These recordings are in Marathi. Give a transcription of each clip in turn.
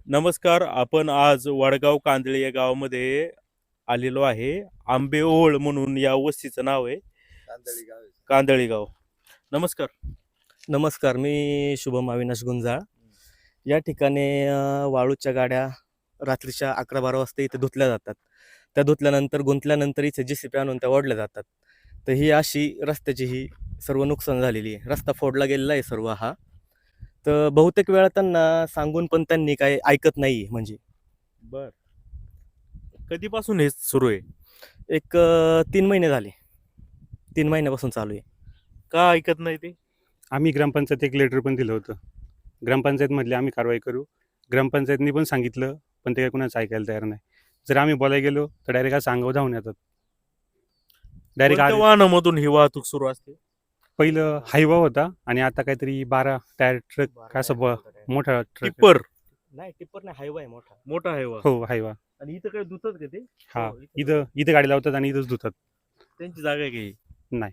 नमस्कार. आपण आज वडगाव कांदळे या गावामध्ये आलेलो आहे. आंबेओळ म्हणून या वस्तीचं नाव आहे. कांदळी गाव आहे. कांदळी गाव. नमस्कार. नमस्कार, मी शुभम अविनाश गुंजाळ. या ठिकाणी वाळूच्या गाड्या रात्रीच्या 11-12 वाजता इथे धुतल्या जातात. त्या धुतल्यानंतर गुंतल्यानंतर इथे JCB आणून त्या ओढल्या जातात. तर ही अशी रस्त्याची ही सर्व नुकसान झालेली आहे. रस्ता फोडला गेलेला आहे सर्व हा. तर बहुतेक वेळा त्यांना सांगून पण त्यांनी काही ऐकत नाही. म्हणजे बर, कधीपासून हे सुरू आहे? एक 3 महिने झाले. 3 महिन्यापासून चालू आहे. का ऐकत नाही ते? आम्ही ग्रामपंचायत एक लेटर पण दिलं होतं. ग्रामपंचायतमधले आम्ही कारवाई करू. ग्रामपंचायतनी पण सांगितलं, पण ते काही कुणाचं ऐकायला तयार नाही. जर आम्ही बोलायला गेलो तर डायरेक्ट असं अंगावर धावून येतात. डायरेक्ट कोणत्या वाहनामधून ही वाहतूक सुरू असते? पहिलं हायवा होता आणि आता काहीतरी 12 टायर ट्रक असं मोठा ट्रक. टिप्पर. नाही, टिप्पर नाही, हायवा आहे मोठा. मोठा आहे वा. हो, हायवा. आणि इथं काय धुतात का ते? हा, हो, इथं गाडी लावतात आणि इथंच धुतात. त्यांची जागा आहे का ही? नाही,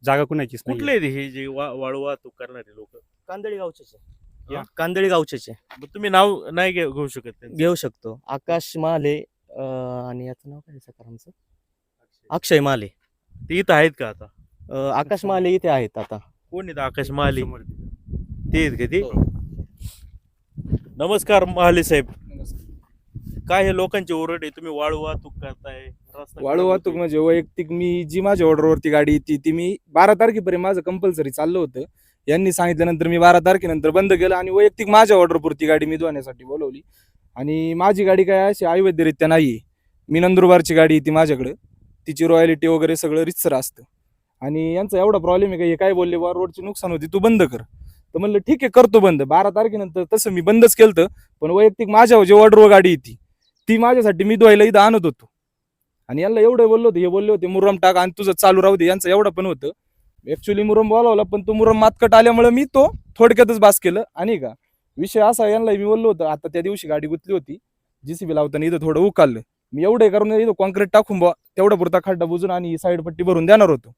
जागा कुणाचीच नाही. कुठले आहेत हे जे वाळू वाहतूक करणारे लोक? कांदळी गावचेच हा? आहे. कांदळी गावचेच आहे. मग तुम्ही नाव नाही घेऊ शकत त्यांचं? घेऊ शकतो. आकाश माले आणि याचं नाव काय सकारामचं? अक्षय माले. ते इथं आहेत का आता? आकाश माले इथे आहेत आता. कोण आहेत आकाश महाले? समोर. ते आहेत का ते? नमस्कार महाले साहेब. काय हे लोकांची ओरड आहे, तुम्ही वाळू वाहतूक करताय, रस्ता वाळू खराब वाहतूक होतोय. म्हणजे वैयक्तिक मी जी माझ्या ऑर्डरवरती गाडी येते ती मी 12 तारखेपर्यंत माझं कंपल्सरी चाललं होतं. यांनी सांगितल्यानंतर मी 12 तारखेनंतर बंद केलं आणि वैयक्तिक माझ्या ऑर्डरपुरती गाडी मी धुण्यासाठी बोलवली. आणि माझी गाडी काय अशी अवैधरित्या नाही आहे. मी नंदुरबारची गाडी येते माझ्याकडं, तिची रॉयल्टी वगैरे सगळं रितसर असतं. आणि यांचा एवढा प्रॉब्लेम आहे का हे काय बोलले, बा रोडची नुकसान होती तू बंद कर. तर म्हणलं ठीक आहे करतो बंद. 12 तारखेनंतर तसं मी बंदच केलं, पण वैयक्तिक माझ्या जे ऑर्डरवर गाडी येते ती माझ्यासाठी मी धुवायला इथं आणत होतो. आणि यांना एवढं बोललो होतं, हे बोलले होते मुरम टाक आणि तुझं चालू राहू दे. यांचं एवढं पण होतं. ऍक्च्युली मुरम बोलावला, पण तो मुरम मातकट आल्यामुळे मी तो थोडक्यातच बास केलं. आणि का विषय असा, यांना मी बोललो होतं आता त्या दिवशी गाडी गुतली होती JCB लावताना, इथं थोडं उकाललं. मी एवढे करून इथं कॉन्क्रीट टाकून बा तेवढा पुरता खड्डा बुजून आणि साईड पट्टी भरून देणार होतो.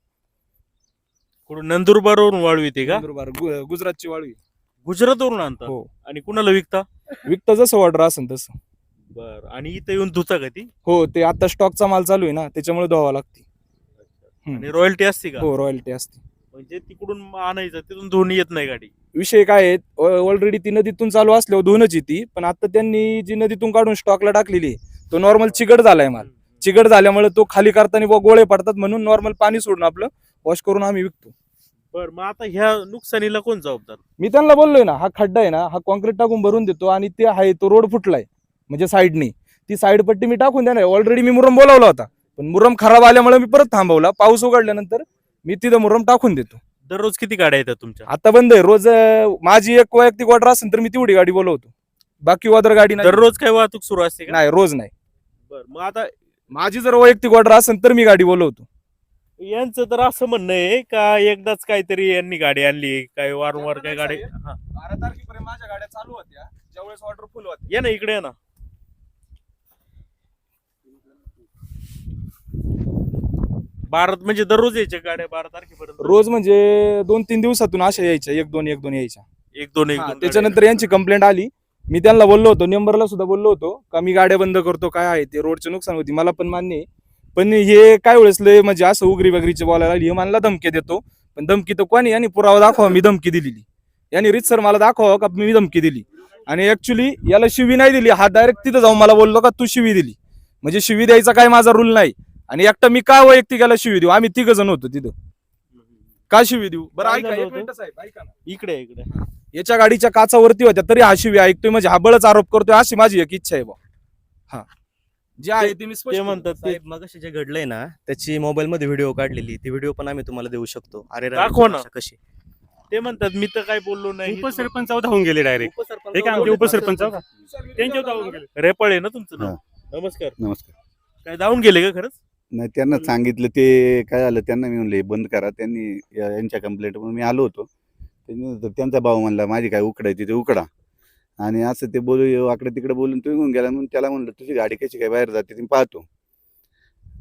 कुठून नंदुरबारवरून वाळू येते का? नंदुरबार गुजरातची वाळू आहे. गुजरातवरून आणता? हो, आणि कुणाला विकता? विकतं जसं ऑर्डर असेल तसं. बर, आणि इथं येऊन धुता का ती? हो, ते आता स्टॉकचा माल चालू आहे ना, त्याच्यामुळे धुवावं लागते. आणि रॉयल्टी असते का? हो, रॉयल्टी असते. म्हणजे तिकडून आणायचं, तिथून धुवून येत नाही गाडी? विषय काय आहे, ऑलरेडी ती नदीतून चालू असल्यावर धुवूनच येते, पण आता त्यांनी जी नदीतून काढून स्टॉकला टाकलेली आहे, तो नॉर्मल चिकट झालाय माल. चिकट झाल्यामुळे तो खाली करताना गोळे पडतात, म्हणून नॉर्मल पाणी सोडून आपलं वॉश करून आम्ही विकतो. बर, मग आता ह्या नुकसानीला कोण जबाबदार? मी त्यांना बोललोय ना, हा खड्डा आहे ना, हा कॉन्क्रीट टाकून भरून देतो आणि ते आहे तो रोड फुटलाय म्हणजे साईडनी, ती साईड पट्टी मी टाकून देणार. ऑलरेडी मी मुरम बोलावला होता, पण मुरम खराब आल्यामुळे मी परत थांबवला. पाऊस उघडल्यानंतर मी तिथं मुरम टाकून देतो. दररोज किती गाड्या येतात तुमच्या? आता बंद आहे. रोज माझी एक वैयक्तिक ऑर्डर असेल तर मी तेवढी गाडी बोलवतो, बाकी ऑर्डर गाडी नाही. दररोज काय वाहतूक सुरू असते का? नाही, रोज नाही. बर, मग आता माझी जर वैयक्तिक ऑर्डर असेल तर मी गाडी बोलवतो. यांचं तर असं म्हणणं आहे का एकदाच काहीतरी यांनी गाडी आणली, काय वारंवार काय गाडी? हा, 12 तारखेपर्यंत माझ्या गाड्या चालू होत्या, ज्यावेळेस ऑर्डर फुल होती. या ना इकडे, या ना. भारत म्हणजे दररोज यायच्या गाड्या 12 तारखेपर्यंत? रोज म्हणजे 2-3 दिवसातून अशा यायच्या, 1-2 यायच्या. एक दोन हा, त्याच्यानंतर यांची कंप्लेंट आली. मी त्यांना बोललो होतो, नंबरला सुद्धा बोललो होतो का मी गाड्या बंद करतो, काय आहे ते रोडचे नुकसान होती, मला पण मान्य आहे. पण हे काय वेळेस लय म्हणजे असं उगरी वगरीचे बोलायला लागली. हे मला धमकी देतो, पण धमकी तर कोणी, यांनी पुरावा दाखवा मी धमकी दिलेली. यांनी रीतसर मला दाखवा का मी धमकी दिली. आणि ऍक्च्युली याला शिवी नाही दिली, हा डायरेक्ट तिथं जाऊन मला बोललो का तू शिवी दिली. म्हणजे शिवी द्यायचा काय माझा रूल नाही. आणि एकटा मी काय वैयक्तिकाला शिवी देऊ, आम्ही 3 जण होतो तिथं, का शिवी देऊ? बरं काय ऐका, झालं एक होतं? मिनिटं साहेब, ऐका ना. इकडे इकडे. याच्या गाडीच्या काचावरती होत्या तरी हा शिवी ऐकतोय, म्हणजे हा बळच आरोप करतोय, अशी माझी एक इच्छा आहे बा. हा, जे आहे ते मी स्पष्ट ते करतो. म्हणतात ते साहेब, मगाशी जे घडलंय ना, त्याची मोबाईल मध्ये व्हिडिओ काढलेली, ती व्हिडिओ पण आम्ही तुम्हाला देऊ शकतो. अरे दाखवा ना. कशी ते म्हणतात मी तर काय बोललो नाही. उपसरपंच धावून गेले डायरेक्ट. हे काय आमचे उपसरपंच का? त्यांच्यावर धावून गेले. रेपाळ आहे ना तुमचं नाव? नमस्कार. नमस्कार. काय धावून गेले का खरंच? नाही, त्यांना सांगितलं, ते काय झालं, त्यांना मी म्हणले बंद करा. त्यांनी यांच्या कंप्लेंट म्हणून मी आलो होतो. त्यांचा भाऊ म्हणला माझी काय उकडायची ते उकडा, आणि असं ते बोलू आकडे तिकडे बोलून तो निघून गेला. म्हणून त्याला म्हणलं तुझी गाडी कशी काय बाहेर जाते ते पाहतो,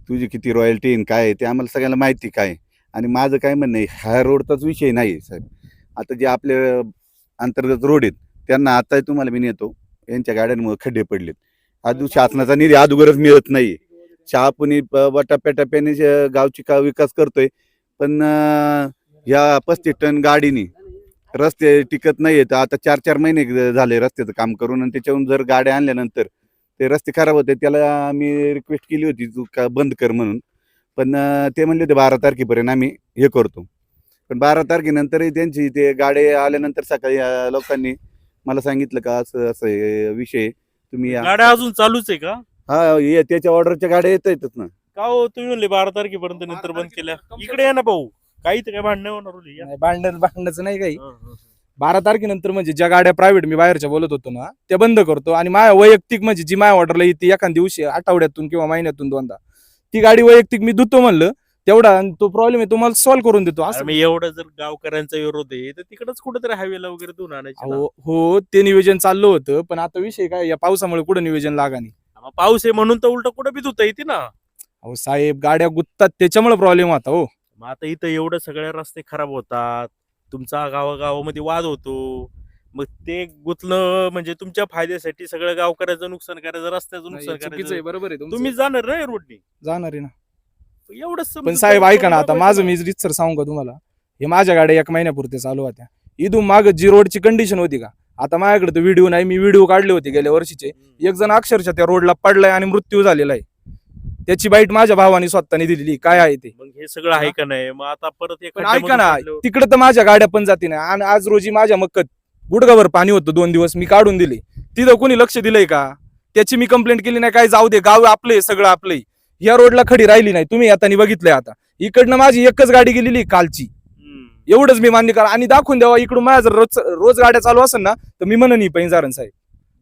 तुझी किती रॉयल्टी काय आहे ते आम्हाला सगळ्यांना माहिती काय. आणि माझं काय म्हणणं आहे, हा रोडचाच विषय नाही साहेब. आता जे आपले अंतर्गत रोड आहेत त्यांना आता तुम्हाला मी नेतो, यांच्या गाड्यांमुळे खड्डे पडलेत. अजून शासनाचा निधी अगोदरच मिळत नाही. शहापुनी टप्प्याटप्प्याने गावची का विकास करतोय, पण या 35 टन गाडीनी रस्ते टिकत नाहीयेत. आता 4-4 महिने झाले रस्त्याचं काम करून, आणि त्याच्याहून जर गाड्या आणल्यानंतर ते रस्ते खराब होते. त्याला आम्ही रिक्वेस्ट केली होती तू का बंद कर म्हणून, पण ते म्हणले होते 12 तारखेपर्यंत आम्ही हे करतो. पण 12 तारखेनंतरही त्यांची ते गाड्या आल्यानंतर सकाळी लोकांनी मला सांगितलं का असं असं विषय तुम्ही गाड्या अजून चालूच आहे का? हा त्याच्या ऑर्डरच्या गाड्या येतातच ना. का हो तुम्ही म्हणले 12 तारखेपर्यंत नंतर बंद केल्या? इकडे या ना भाऊ, काही तर काय भांडण होणार होती या. नाही, भांडणाचं नाही काही. 12 तारखेनंतर म्हणजे ज्या गाड्या प्रायव्हेट मी बाहेरच्या बोलत होतो ना त्या बंद करतो, आणि माझ्या वैयक्तिक म्हणजे जी माझ्या ऑर्डरला येते एखाद दिवशी आठवड्यातून किंवा महिन्यातून 2दा ती गाडी वैयक्तिक मी धुतो म्हणलं तेवढा, आणि तो प्रॉब्लेम आहे तुम्हाला सॉल्व्ह करून देतो असं. मी एवढं जर गावकऱ्यांचा विरोध आहे तर तिकडच कुठेतरी हायवेला वगैरे धुवून आणायचे ना. हो ते नियोजन चाललं होतं, पण आता विषय काय, या पावसामुळे कुठं नियोजन लागा नाही. मग पाऊस आहे म्हणून तर उलट कुठं बी धुता येते ना. अहो साहेब, गाड्या गुत्तात त्याच्यामुळे प्रॉब्लेम होता हो. मग आता इथं एवढं सगळे रस्ते खराब होतात, तुमचा गावागावामध्ये वाद होतो, मग ते गुतलं म्हणजे तुमच्या फायद्यासाठी सगळं गावकऱ्याचं नुकसान करायचं, रस्त्याचं नाही, नुकसान चुकीचं आहे, करायचं. बरोबर आहे तुमचं. तुम्ही जाणार नाही रोडनी, जाणार आहे ना. एवढंच पण साहेब ऐका ना, आता माझं मी रितसर सांगू का तुम्हाला, हे माझ्या गाड्या 1 महिन्यापुरते चालू होत्या. इथून माग जी रोडची कंडिशन होती का, आता माझ्याकडे तो व्हिडिओ नाही, मी व्हिडिओ काढले होते गेल्या वर्षीचे. एक जण अक्षरशः त्या रोडला पडलाय आणि मृत्यू झालेला आहे. त्याची बाईट माझ्या भावाने स्वतःने दिलेली. काय आहे ते? मग हे सगळं आहे का नाही? मग आता परत एक पण ऐका ना, तिकडे तर माझ्या गाड्या पण जाते ना. आणि आज रोजी माझ्या मक्कत गुडघाभर पाणी होतं 2 दिवस, मी काढून दिले. तिथं कोणी लक्ष दिलंय का? त्याची मी कंप्लेंट केली नाही. काय जाऊ दे, गाव आपले सगळं आपलंय. या रोडला खडी राहिली नाही, तुम्ही आता बघितलंय. आता इकडनं माझी एकच गाडी गेलेली कालची, एवढंच मी मान्य करा आणि दाखवून द्यावा. इकडून माझ्या जर रोज गाड्या चालू असेल ना तर मी म्हणन पैंजारण साहेब.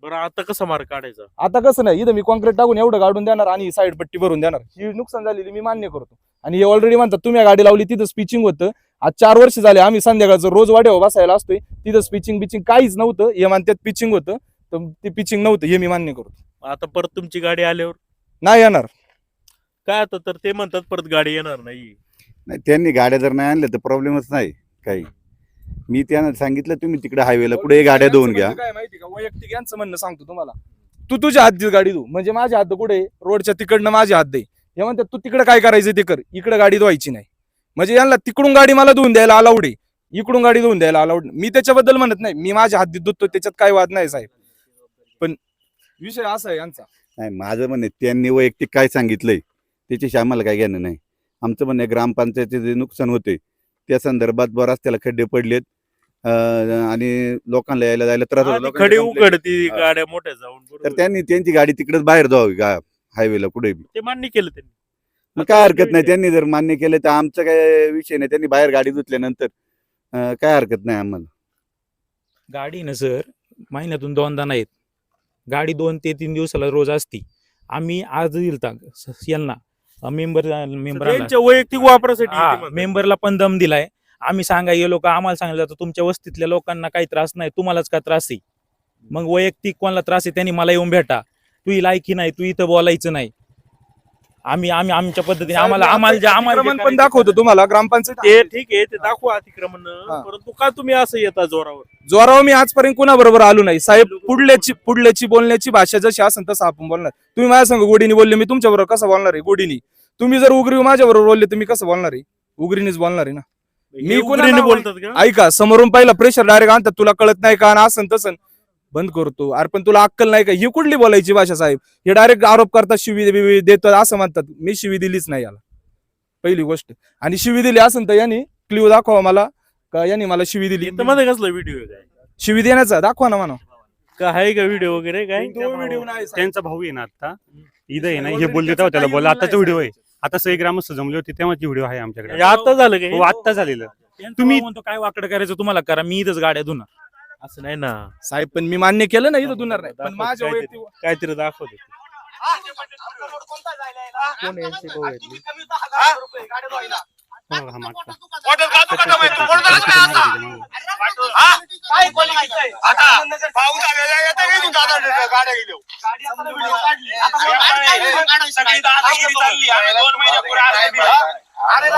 बरं आता कसं मार्ग काढायचा? आता कसं नाही, इथं मी कॉन्क्रीट टाकून एवढं काढून देणार आणि साईड पट्टी भरून देणार. ही नुकसान झालेली मी मान्य करतो. आणि हे ऑलरेडी म्हणतात तुम्ही गाडी लावली तिथं स्पिचिंग होतं. आज 4 वर्ष झाले आम्ही संध्याकाळचं रोज वाड्यावर बसायला असतोय, तिथं स्पिचिंग काहीच नव्हतं. हे म्हणतात पिचिंग होतं, तर ते पिचिंग नव्हतं, हे मी मान्य करतो. आता परत तुमची गाडी आल्यावर नाही येणार. काय आता तर ते म्हणतात परत गाडी येणार नाही. नाही, त्यांनी गाड्या जर नाही आणल्या तर प्रॉब्लेमच नाही काही. मी त्यांना सांगितलं तुम्ही तिकडे हायवेला कुठे गाड्या धुवून घ्या. काय माहिती का, वैयक्तिक यांचं म्हणणं सांगतो तुम्हाला, तू तुझ्या हात गाडी धु, म्हणजे माझ्या हात कुठे रोडच्या तिकडनं माझ्या हात दे. हे म्हणतात तू तिकडे काय करायचं ते कर, इकडे गाडी धुवायची नाही. म्हणजे यांना तिकडून गाडी मला धुवून द्यायला अलाउड आहे, इकडून गाडी धुवून द्यायला अलाउड. मी त्याच्याबद्दल म्हणत नाही, मी माझ्या हात धुतो, त्याच्यात काय वाद नाही साहेब. पण विषय असा आहे यांचा. नाही, माझं म्हणणे त्यांनी वैयक्तिक काय सांगितलंय त्याच्याशी आम्हाला काय घेणं नाही. आमचं म्हणणे ग्रामपंचायतीचे जे नुकसान होते त्या संदर्भात बराच त्याला खड्डे पडलेत, आणि लोकांना यायला जायला त्रास हा, होतो. ती लोकांची खडी complaint- उघडती हा. गाड्या मोठ्या जाऊन, तर बरोबर. त्यांनी त्यांची गाडी तिकडेच बाहेर जावी हायवेला कुठे. ते मान्य केलं त्यांनी. मग काय हरकत नाही, त्यांनी जर मान्य केलं तर आमचं काय विषय नाही. त्यांनी बाहेर गाडी धुतल्यानंतर काय हरकत नाही आम्हाला. गाडी ना सर महिन्यातून 2दा नाहीत, गाडी 2 ते 3 दिवसाला रोज असती. आम्ही आज दिलता यांना मेंबरला त्यांच्या वैयक्तिक वापरासाठी ते म्हणतात. मेंबरला पण दम दिलाय. आम्ही सांगा हे लोक आम्हाला सांगितलं जातं तुमच्या वस्तीतल्या लोकांना काही त्रास नाही, तुम्हालाच का त्रास आहे. मग वैयक्तिक कोणाला त्रास आहे त्यांनी मला येऊन भेटा, तू ही लायकी नाही, तू इथं बोलायचं नाही. आम्ही आमच्या पद्धतीने आम्हाला जे अतिक्रमण पण दाखवतो तुम्हाला ग्रामपंचायत. ते ठीक आहे, ते दाखवा अतिक्रमण, हा. परंतु का तुम्ही असं येता जोरावर? जोरावर मी आजपर्यंत कुणाबरोबर आलो नाही साहेब. पुढल्याची बोलण्याची भाषा जशी असेल तसं आपण बोलणार. तुम्ही माझ्या संग गोडीने बोलले, मी तुमच्या बरोबर कसं बोलणार आहे गोडीने? तुम्ही जर उगरी माझ्या बरोबर बोलले तर मी कसं बोलणार आहे? उगरीनेच बोलणार आहे ना. मी कोणाला कोणी बोलतात का? ऐका, समोरून पहिला प्रेशर डायरेक्ट आणतात, तुला कळत नाही का आणि असं तसं बंद करतो. अरे पण तुला अक्कल नाही का? ही कुठली बोलायची भाषा साहेब? हे डायरेक्ट आरोप करतात, शिवी देतात असं म्हणतात. मी शिवी दिलीच नाही याला, पहिली गोष्ट. आणि शिवी दिली असेल तर यांनी क्ल्यू दाखवा मला का यांनी मला शिवी दिली. इथं मध्ये कसला व्हिडिओ आहे काय? शिवी देण्याचा दाखवा ना म्हणा. का आहे का व्हिडिओ वगैरे काय? व्हिडिओ नाही साहेब. त्यांचा भाऊ आहे ना आता इथं आहे ना, हे बोलले तेव्हा त्याला बोला. आताचा व्हिडिओ आहे, आता सगळे ग्रामस्थ जमले होते तेव्हाची व्हिडिओ आहे आमच्याकडे. म्हणजे आता झालं काय? हो, आत्ता झालेलं. तुम्ही म्हणतो काय वाकडं करायचं तुम्हाला करा, मी इथंच गाड्या धुणार. असं नाही ना, साहेब पण मी मान्य केलं नाही, इथं दुणार नाही. पण माझ्या वैयक्तिक काहीतरी दाखवते. हा, मागचा. अरे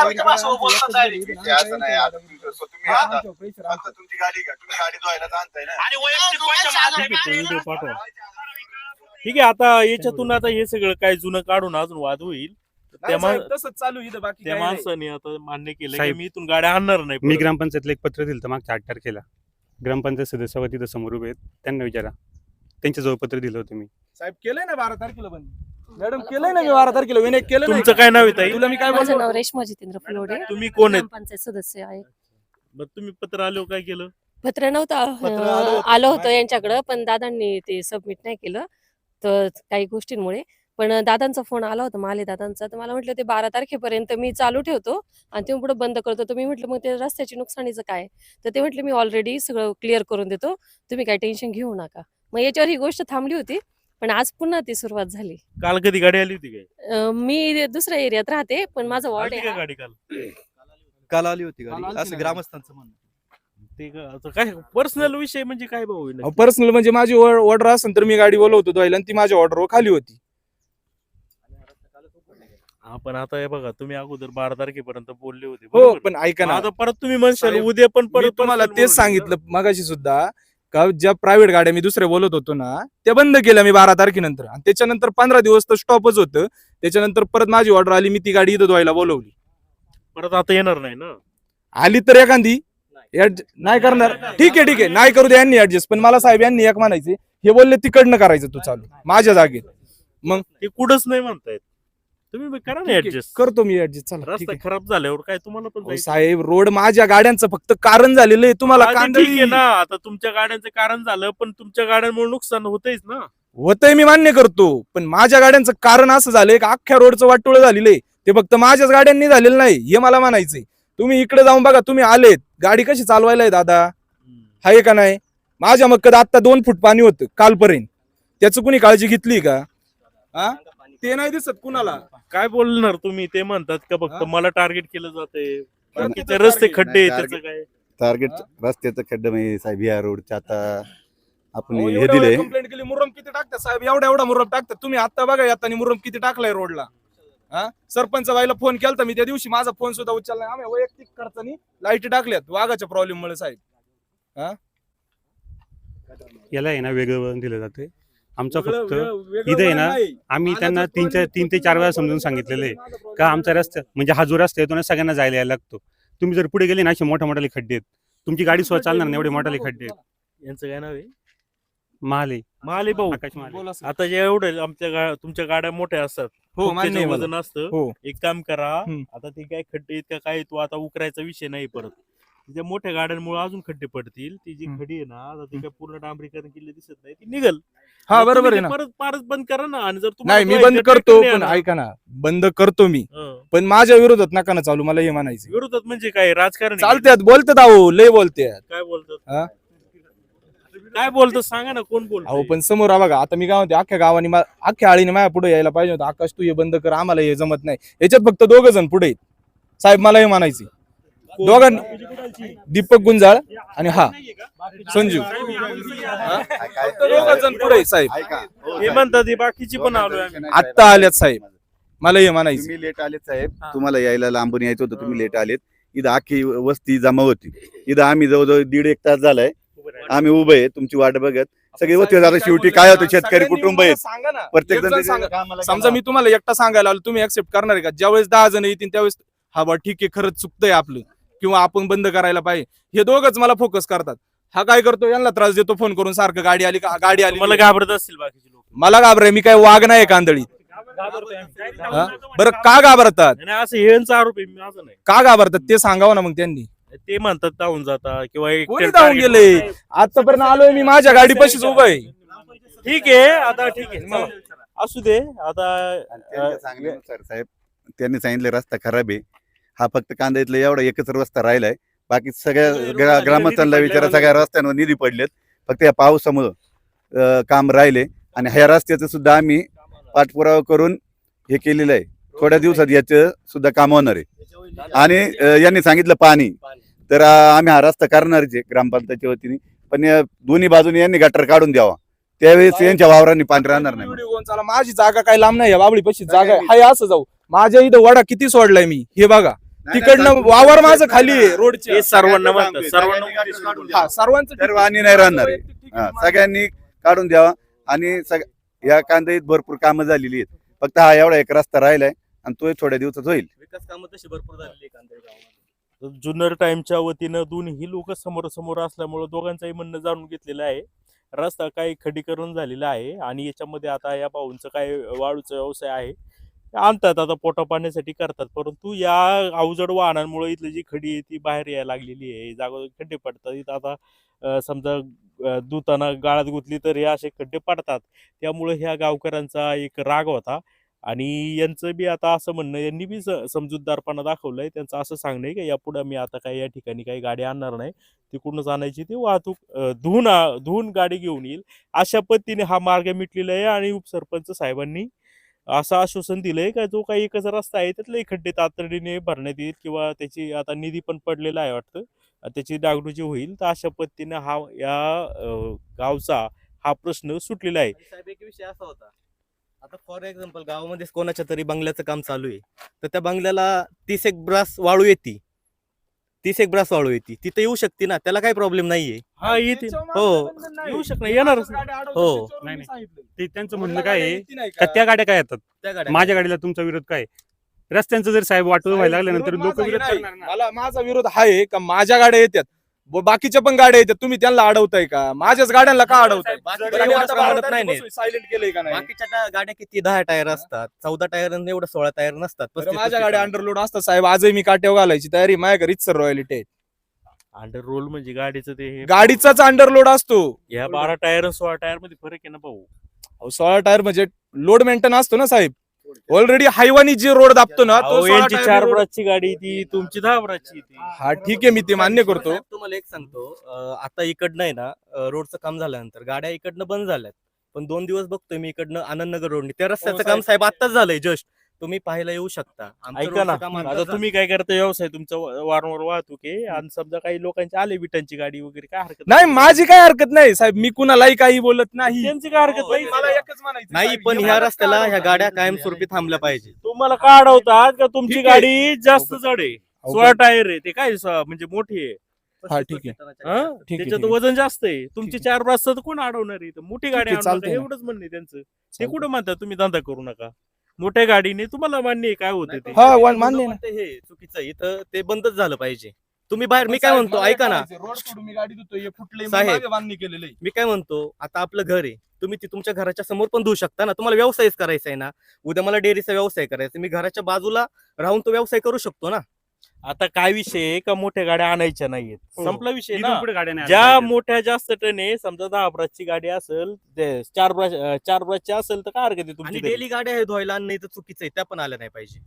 तुम्ही आता फक्त तुमची गाडी घ्या, तुम्ही गाडी धुवायला आणताय ना. आणि वैयक्तिक पैसे मागताय ठीक आहे, ते व्हिडिओ पाठवा. ठीक आहे, आता याच्यातून आता हे सगळं काय जुनं काढून अजून वाद होईल. त्या तसंच चालू इथं बाकी त्या काही नाही. माणसाने आता मान्य केलं की साहेब, मी इथून गाड्या आणणार नाही मी परत. ग्रामपंचायतला एक पत्र दिलं मागच्या 8 तारखेला. ग्रामपंचायत सदस्य तिथं समोर उभे आहेत, त्यांना विचारा. त्यांच्याजवळ पत्र दिलं होतं मी. साहेब केलंय ना 12 तारखेला बंद. मॅडम केलंय ना मी 12 तारखेला विनय केलं नाही तुमचं का? काय नाव आहे ताई? तुला मी काय माझं बोललो? नाव रेश्मा जितेंद्र फुलोडे. तुम्ही कोण आहेत? ग्रामपंचायत सदस्य आहे. मग तुम्ही पत्र आलो काय केलं? पत्र नव्हतं पत्र आलं होतं. आलं होतं यांच्याकडं, पण दादांनी ते सबमिट नाही केलं तर काही गोष्टींमुळे. पण दादांचा फोन आला होता, माले दादांचा, तर मला म्हटलं ते 12 तारखेपर्यंत मी चालू ठेवतो आणि ते पुढे बंद करतो. तर मी म्हटलं मग ते रस्त्याची नुकसानीचं काय? तर ते म्हटले मी ऑलरेडी सगळं क्लिअर करून देतो, तुम्ही काही टेन्शन घेऊ नका. मग याच्यावर ही गोष्ट थांबली होती, पण आज पुन्हा ती सुरुवात झाली. काल कधी गाडी आली होती काय? मी दुसऱ्या एरियात राहते, पण माझा वॉर्ड आली आहे का हा. गाडी काल? काल आली होती काल गाडी आलती असं ना ग्रामस्थांचं म्हणणं. ते आता काय पर्सनल विषय म्हणजे काय भाऊ नक्की? पर्सनल म्हणजे माझी ऑर्डर असेल तर मी गाडी बोलवतो धुवायला आणि ती माझ्या ऑर्डरवर खाली होती. हा, पण आता हे बघा, तुम्ही अगोदर 12 तारखेपर्यंत बोलले होते हो बरोबर? पण ऐका ना, आता परत तुम्ही म्हणशाल साहेब, उद्या पण मी परत तुम्हाला personal तेच बोलू सांगितलं मगाशी सुद्धा का ज्या प्रायव्हेट गाड्या मी दुसऱ्या बोलत होतो ना त्या बंद केल्या मी 12 तारखेनंतर आणि त्याच्यानंतर 15 दिवस तर स्टॉपच होतं. त्याच्यानंतर परत माझी ऑर्डर आली, मी ती गाडी इथं धुवायला बोलवली. परत आता येणार नाही ना? आली तर एखादी नाही करणार, ठीक आहे नाही करू दे यांनी ऍडजस्ट. पण मला साहेब यांनी एक म्हणायचे, हे बोलले तिकडनं करायचं तू चालू माझ्या जागेत. मग ते कुठंच नाही म्हणतायत. तुम्ही करा ना ऍडजस्ट. करतो मी ऍडजस्ट. चला ठीक रस्ता आहे. खराब झाल्यावर काय तुम्हाला पण अहो, जायचं. साहेब रोड माझ्या गाड्यांचं फक्त कारण झालेलं आहे, तुम्हाला हा, ते कांदळी ठीक आहे ना, आता तुमच्या गाड्यांचं कारण झालं, पण तुमच्या गाड्यांमुळे नुकसान होतच ना. होतंय मी मान्य करतो, पण माझ्या गाड्यांचं कारण असं झालंय की अख्ख्या रोडचं वाटोळं झालेलं आहे. ते फक्त माझ्याच गाड्यांनी झालेलं नाही हे मला म्हणायचंय. तुम्ही इकडे जाऊन बघा, तुम्ही आलेत गाडी कशी चालवायला आहे दादा, हाय का नाही? माझ्या मक्कत आता 2 फूट पाणी होतं कालपर्यंत, त्याचं कुणी काळजी घेतली का? हा, ते नाही दिसत कुणाला. काय बोलणार तुम्ही? ते म्हणतात का फक्त हा? मला टार्गेट केलं जाते, पण बाकीचे तिथं रस्ते target खड्डे नाही, त्याचं काय? टार्गेट रस्त्याचं खड्डे म्हणजे साहेब या रोडच्या आता आपण अहो, हे एवढ्या दिले. वेळा कंप्लेंट केली, मुरुम किती टाकतात साहेब, एवढा मुरुम टाकतात. तुम्ही आता बघा येताना मुरुम किती टाकलाय रोडला. हा, सरपंच बाईला फोन केलता मी त्या दिवशी, माझा फोन सुद्धा उचलला. आम्ही वैयक्तिक खर्चानी लाईट टाकल्यात वाघाच्या प्रॉब्लेम मुळे साहेब. याला आहे ना वेगळं दिलं जाते. आमचं वेगळं- फक्त वेगळं- वेगळं इथे आहे ना, नाही. आम्ही माझा त्यांना जो problem आहे, 3 ते 4 वेळा समजून सांगितलेलं आहे माझा problem का आमचा आहे. रस्ता म्हणजे हा जो रस्ता येतो ना सगळ्यांना जायला यायला लागतो. तुम्ही जर पुढे गेले ना असे मोठे मोठाले खड्डे आहेत, तुमची गाडी स्वतः चालणार नाही एवढे मोठाले खड्डे आहेत. यांचं काय नाव आहे? महाले महाले भाऊ. आकाश महाले. बोला साहेब. आता जे एवढे तुमच्या गाड्या मोठ्या असतात, हो खूप मान्य आहे त्याचं मला. वजन असतं. हो एक काम करा, हम्म. आता ते काय खड्डे आहेत का काय, तो आता उकरायचा विषय नाही परत. त्या मोठ्या गाड्यांमुळे अजून खड्डे पडतील. ती जी हम्म. खडी आहे ना, आता ती काय पूर्ण डांबरीकरण केले दिसत नाही, ती निघल. हा मग बरोबर तुम्ही आहे ते ना. परत बंद करा ना. आणि जर तुम्हाला नाही मी धुवायचं बंद तर करतो, tractor पण ने आणा. ऐका ना, बंद करतो मी, हं. पण माझ्या विरोधात नका ना चालू, मला हे म्हणायचं. विरोधात म्हणजे काय राजकारण आहे का? चालत्यात बोलतात, अहो लय बोलतात. काय बोलतात? हा? काय बोलतात सांगा ना, कोण बोलत? अहो पण समोर हा बघा, आता मी काय म्हणते, अख्ख्या गावाने अख्ख्या आळीने माझ्या पुढे यायला पाहिजे होतं. आकाश तू हे बंद कर, आम्हाला हे जमत नाही. याच्यात फक्त 2 जण पुढे आहेत. साहेब मला हे म्हणायचे, दोघांनी दीपक गुंजाळ आणि हा संजीव, फक्त 2 जण पुढे आहेत, साहेब ऐका. हो, हे साहेब. म्हणतात हे बाकीची पण आलोय आम्ही. आत्ता आल्यात साहेब, मला हे म्हणायचं. तुम्ही लेट आलेत साहेब, तुम्हाला यायला लांबून यायचं होतं, तुम्ही लेट आलेत. इथं अख्खी वस्ती जमा होती. इथं आम्ही जवळजवळ 1.5 तास झालाय आम्ही उभे आहे तुमची वाट बघत. सगळे होते आता शेवटी काय होतं, शेतकरी कुटुंब आहेत, सांगा ना, प्रत्येक एक जण जण त्याच्या सांगा. कामाला समजा मी तुम्हाला एकटा सांगायला आलो, तुम्ही ऍक्सेप्ट करणार आहे का? ज्यावेळेस 10 जण येतील त्यावेळेस हा बा ठीक आहे, खरंच चुकतंय आपलं, किंवा आपण बंद करायला पाहिजे. हे दोघच मला फोकस करतात. हा काय करतो, यांना त्रास देतो फोन करून सारखं, गाडी आली का, गाडी आली. मला घाबरत असतील बाकीचे लोक. मला घाबराय, मी काय वाघ नाही कांदळी. हा? बरं का घाबरतात, आणि असं हेंचा आरोप आहे, माझा नाही. का घाबरतात ते सांगावं ना मग त्यांनी. ते म्हणतात धावून जाता किंवा एक कोणी धावून गेले? आतापर्यंत आलोय मी, माझ्या गाडी पशीच उभं आहे. ठीक आहे, आता ठीक आहे, चला. असू दे आता. त्यांच्या सांगण्यानुसार साहेब त्यांनी सांगितले रस्ता खराब आहे. हा फक्त कांद्यातला एवढा एकच रस्ता राहिलाय, बाकी सगळ्या ग्रामस्थांना विचारा, सगळ्या रस्त्यांवर निधी पडलेत. फक्त या पावसामुळं काम राहिले. आणि ह्या रस्त्याचं सुद्धा आम्ही पाठपुरावा करून हे केलेलं आहे. थोड्या दिवसात याचं सुद्धा काम होणार आहे. आणि यांनी सांगितलं पाणी, तर आम्ही हा रस्ता करणारच आहे ग्रामपंचायतच्या वतीने. पण या दोन्ही बाजूने यांनी गटर काढून द्यावा, त्यावेळेस यांच्या वावरांनी पाणी राहणार नाही. व्हिडिओ घेऊन चला, माझी जागा काय लांब नाही, या बाबळी पशी जागा आहे. हाय असं जाऊ, माझ्या इथं वडा किती सोडलाय मी, हे बघा. तिकडनं वावर माझं खाली आहे रोडच्या. हे सर्वांना म्हणतात सर्वांना हा, सर्वांचं सर्व हानी नाही राहणार आहे. हा, सगळ्यांनी काढून द्यावा आणि या कांद्यात भरपूर कामं झालेली आहेत. फक्त हा एवढा एक रस्ता राहिलाय आणि तो थोड्या दिवसात होईल. विकास कामं तशी भरपूर झालेली आहे कांदळी गावामध्ये. जुन्नर टाइमच्या वतीनं दोन्ही लोक समोर समोर असल्यामुळे दोघांचंही म्हणणं जाणून घेतलेलं आहे. रस्ता काही खडीकरण झालेला आहे आणि याच्यामध्ये आता या भाऊंचं काय वाळूचा व्यवसाय आहे आणतात आता पोटा पाण्यासाठी करतात, परंतु या अवजड वाहनांमुळे इथली जी खडी आहे ती बाहेर यायला लागलेली आहे. जागोजागी खड्डे पडतात. इथं आता समजा धुताना गाळात गुंतली तर हे असे खड्डे पडतात. त्यामुळे ह्या गावकऱ्यांचा एक राग होता आणि यांचं बी आता असं म्हणणं, यांनी बी समजूतदारपणा दाखवलंय. त्यांचं असं सांगणं आहे की यापुढे मी आता काही या ठिकाणी काही गाडी आणणार नाही, तिकडूनच आणायची ती वाहतूक धुवून गाडी घेऊन येईल अशा पद्धतीने हा मार्ग मिटलेला आहे. आणि उपसरपंच साहेबांनी असं आश्वासन दिलंय का जो काही एकच रस्ता आहे त्यातले खड्डे तातडीने भरण्यात येईल किंवा त्याची आता निधी पण पडलेला आहे वाटतं, त्याची डागडुजी होईल. तर अशा पद्धतीने हा या गावचा हा प्रश्न सुटलेला आहे. साहेब एक विषय असा होता, आता फॉर एक्झाम्पल गावामध्ये कोणाच्या तरी बंगल्याचं काम चालू आहे, तर त्या बंगल्याला 30 एक ब्रास वाळू येते, 30 एक ब्रास वाळू येते, तिथे येऊ शकते ना, त्याला काही प्रॉब्लेम नाहीये. हा येते हो. येऊ शकणार, येणारच ना. हो. नाही. ते त्यांचं म्हणणं काय आहे का त्या गाड्या काय येतात, त्या गाड्या माझ्या गाडीला तुमचा विरोध काय? रस्त्यांचं जर साहेब वाटून व्हायला लागल्यानंतर लोक विरोध करणार ना. मला माझा विरोध आहे का माझ्या गाड्या येतात, बाकीच्या पण गाड्या येतात, तुम्ही त्यांना अडवताय का? माझ्याच गाड्यांना का अडवताय? बाकीच्या एवढं वाढत नाही. सायलेंट केलंय का नाही? बाकीच्या गाड्या किती 10 टायर असतात, 14 टायर एवढं 16 टायर नसतात. बरं, 35 माझ्या गाड्या अंडरलोड असतात साहेब, आजही मी काट्यावर घालायची तयारी, माझ्या घरीच सर रॉयलिटी आहे. अंडर रोल म्हणजे गाडीचं ते हे गाडीचाच अंडरलोड असतो. या 12 टायर 16 टायर मध्ये फरक आहे ना भाऊ. 16 टायर म्हणजे लोड मेंटेन असतो ना साहेब. ऑलरेडी हायवानी जे रोड दाबतो ना तो अहो, 16 यांची टायर 4 road- ब्रासची गाडी ती तुमची 10 ब्रासची ती. हा ठीक आहे, मी ते मान्य करतो. साहेब, तुम्हाला एक सांगतो, आता इकडनं आहे ना रोडचं काम झाल्यानंतर गाड्या इकडनं बंद झाल्यात, पण 2 दिवस बघतोय मी इकडनं आनंदनगर रोडनी त्या रस्त्याचं साहेब. काम साहेब आत्ताच झालंय जस्ट, तुम्ही पाहायला येऊ शकता. आमचं ऐका रोडचं ना, काम आता आत्ताच तुम्ही काय करता, व्यवसाय तुमचा वारंवार वाहतूक आहे आणि समजा काही लोकांची आले विटांची गाडी वगैरे काय हरकत नाही, माझी काय हरकत नाही साहेब, मी कुणालाही काही बोलत नाही. त्यांची काय हरकत हो, नाही. मला एकच म्हणायचं नाही, साहेब, पण हे ह्या मला रस्त्याला का ह्या गाड्या अडवताय? कायमस्वरूपी थांबल्या पाहिजे. तुम्हाला का अडवतात का तुमची ठीक आहे. गाडी जास्त जड आहे, 16 टायर आहे, ते काय म्हणजे मोठी आहे. हा, ठीक आहे. हा? ठीक आहे, त्याच्यात ठीक आहे. वजन जास्त आहे. तुमची ठीक 4 ब्रास तर कोण अडवणार आहे? इथं मोठी गाडी आहे, आणू चालतंय नका, ना. एवढंच म्हणणे त्यांचं. ते चालतंय. कुठं म्हणतात तुम्ही धंदा करू नका मोठ्या गाडीने, तुम्हाला मान्य आहे काय होते ते. हा, मान्य आहे ना. हे चुकीचं आहे. इथं ते बंदच झालं पाहिजे. तुम्ही बाहेर, मी काय म्हणतो ऐका ना रोड सोडून मी गाडी धुतोय, हे फुटलंय, मी साहेब. मागे बांधणी केलेलं आहे. मी काय म्हणतो, आता आपलं घर आहे, तुम्ही ती तुमच्या घराच्या समोर पण धुवू शकता ना. तुम्हाला व्यवसायच करायचा आहे ना, उद्या मला डेअरीचा व्यवसाय करायचा, मी घराच्या बाजूला राहून तो व्यवसाय करू शकतो ना. आता काय विषय आहे का मोठ्या गाड्या आणायच्या नाहीयेत, हो. संपला विषय इथून ना. पुढे गाड्या नाही ज्या आल्या पाहिजेत. मोठ्या जास्त टन आहे, समजा 10 ब्रासची गाडी असेल, 4 ब्रासची असेल तर काय हरकत आहे आणि तुमची डेली गाड्या हे धुवायला आणणं इथं चुकीचं आहे, त्या पण आल्या नाही पाहिजे.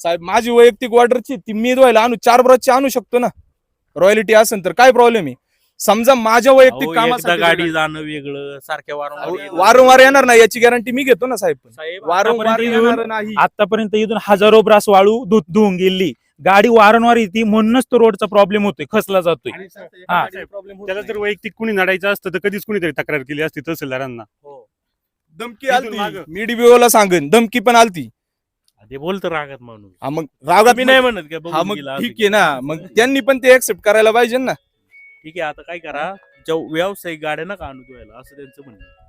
साहेब माझी वैयक्तिक ऑर्डरची ती मी धुवायला आणू, 4 ब्रशची आणू शकतो ना, रॉयलिटी असेल तर काय प्रॉब्लेम आहे? समजा माझ्या वैयक्तिक एकदा कामासाठी गाडी जाणं वेगळं, सारख्या वारंवार अहो, वारंवार येणार नाही याची गॅरंटी मी घेतो ना साहेब. साहेब, वारंवार आतापर्यंत येणार येऊन- नाही. आतापर्यंत इथून हजारो ब्रास वाळू धुवून गेली, गाडी वारंवार येते, म्हणूनच तो रोडचा प्रॉब्लेम होतोय, खचला जातोय. आणि साहेब, हा. त्याला जर वैयक्तिक कुणी नडायचं असतं तर कधीच कुणीतरी तक्रार केली असती तहसीलदारांना. धमकी इथून आलती, मागं. मी DBO ला सांगेन, धमकी पण आलती. ते बोलतं रागात माणूस. हा मग रागात मी नाही म्हणत का हा बघून मग गेला ठीक असं. आहे ना, मग त्यांनी पण ते एक्सेप्ट करायला पाहिजे ना. ठीक आहे, आता काय करा, व्यावसायिक गाड्या नका आणू द्यायला असं त्यांचं म्हणणं आहे.